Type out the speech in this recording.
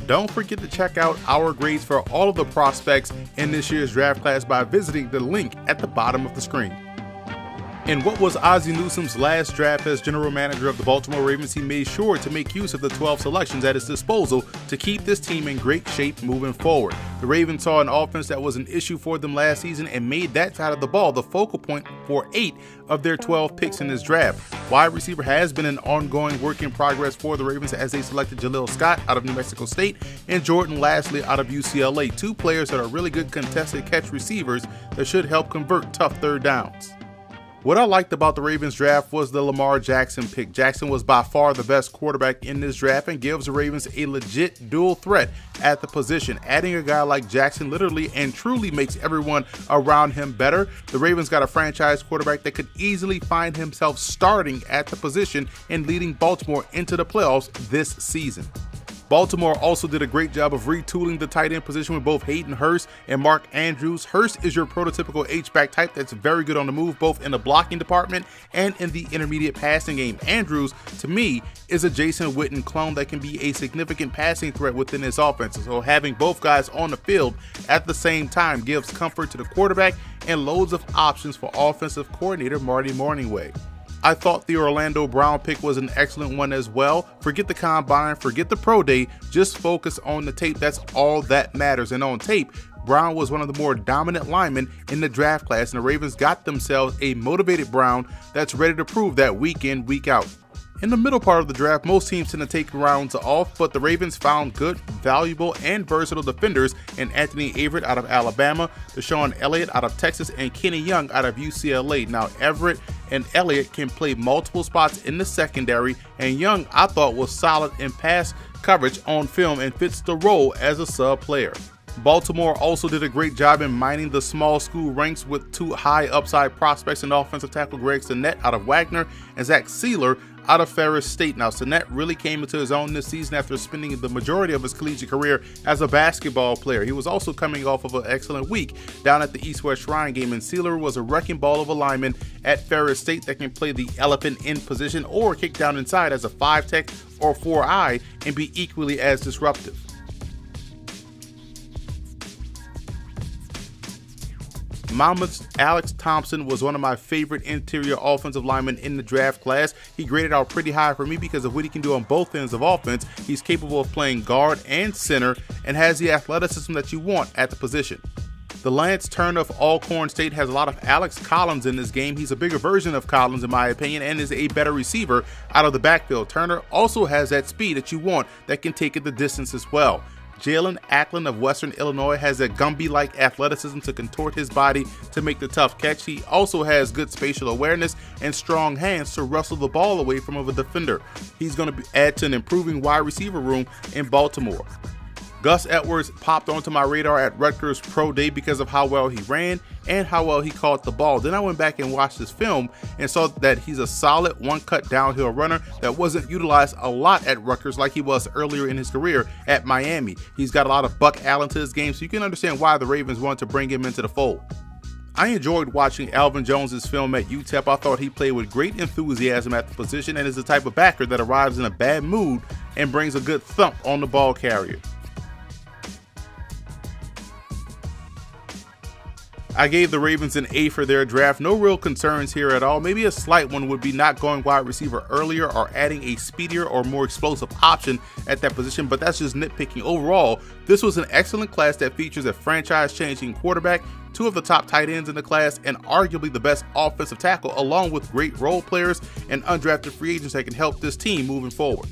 Don't forget to check out our grades for all of the prospects in this year's draft class by visiting the link at the bottom of the screen. In what was Ozzie Newsome's last draft as general manager of the Baltimore Ravens, he made sure to make use of the 12 selections at his disposal to keep this team in great shape moving forward. The Ravens saw an offense that was an issue for them last season and made that side of the ball the focal point for 8 of their 12 picks in this draft. Wide receiver has been an ongoing work in progress for the Ravens as they selected Jaleel Scott out of New Mexico State and Jordan Lasley out of UCLA, 2 players that are really good contested catch receivers that should help convert tough third downs. What I liked about the Ravens draft was the Lamar Jackson pick. Jackson was by far the best quarterback in this draft and gives the Ravens a legit dual threat at the position. Adding a guy like Jackson literally and truly makes everyone around him better. The Ravens got a franchise quarterback that could easily find himself starting at the position and leading Baltimore into the playoffs this season. Baltimore also did a great job of retooling the tight end position with both Hayden Hurst and Mark Andrews. Hurst is your prototypical H-back type that's very good on the move, both in the blocking department and in the intermediate passing game. Andrews, to me, is a Jason Witten clone that can be a significant passing threat within his offense. So having both guys on the field at the same time gives comfort to the quarterback and loads of options for offensive coordinator Marty Morningway. I thought the Orlando Brown pick was an excellent one as well. Forget the combine, forget the pro day, just focus on the tape. That's all that matters. And on tape, Brown was one of the more dominant linemen in the draft class, and the Ravens got themselves a motivated Brown that's ready to prove that week in, week out. In the middle part of the draft, most teams tend to take rounds off, but the Ravens found good, valuable, and versatile defenders in Anthony Averett out of Alabama, Deshaun Elliott out of Texas, and Kenny Young out of UCLA. Now, Everett and Elliott can play multiple spots in the secondary, and Young, I thought, was solid in pass coverage on film and fits the role as a sub player. Baltimore also did a great job in mining the small school ranks with 2 high upside prospects in offensive tackle Greg Sinnett out of Wagner and Zach Sealer out of Ferris State. Now, Sinnett really came into his own this season after spending the majority of his collegiate career as a basketball player. He was also coming off of an excellent week down at the East-West Shrine game, and Sealer was a wrecking ball of a lineman at Ferris State that can play the elephant in position or kick down inside as a 5-tech or 4-eye and be equally as disruptive. Monmouth's Alex Thompson was one of my favorite interior offensive linemen in the draft class. He graded out pretty high for me because of what he can do on both ends of offense. He's capable of playing guard and center and has the athleticism that you want at the position. The Lance Turner of Alcorn State has a lot of Alex Collins in this game. He's a bigger version of Collins in my opinion and is a better receiver out of the backfield. Turner also has that speed that you want that can take it the distance as well. Jalen Ackland of Western Illinois has a Gumby-like athleticism to contort his body to make the tough catch. He also has good spatial awareness and strong hands to wrestle the ball away from a defender. He's going to add to an improving wide receiver room in Baltimore. Gus Edwards popped onto my radar at Rutgers Pro Day because of how well he ran and how well he caught the ball. Then I went back and watched his film and saw that he's a solid one-cut downhill runner that wasn't utilized a lot at Rutgers like he was earlier in his career at Miami. He's got a lot of Buck Allen to his game, so you can understand why the Ravens wanted to bring him into the fold. I enjoyed watching Alvin Jones' film at UTEP. I thought he played with great enthusiasm at the position and is the type of backer that arrives in a bad mood and brings a good thump on the ball carrier. I gave the Ravens an A for their draft. No real concerns here at all. Maybe a slight one would be not going wide receiver earlier or adding a speedier or more explosive option at that position, but that's just nitpicking. Overall, this was an excellent class that features a franchise-changing quarterback, 2 of the top tight ends in the class, and arguably the best offensive tackle, along with great role players and undrafted free agents that can help this team moving forward.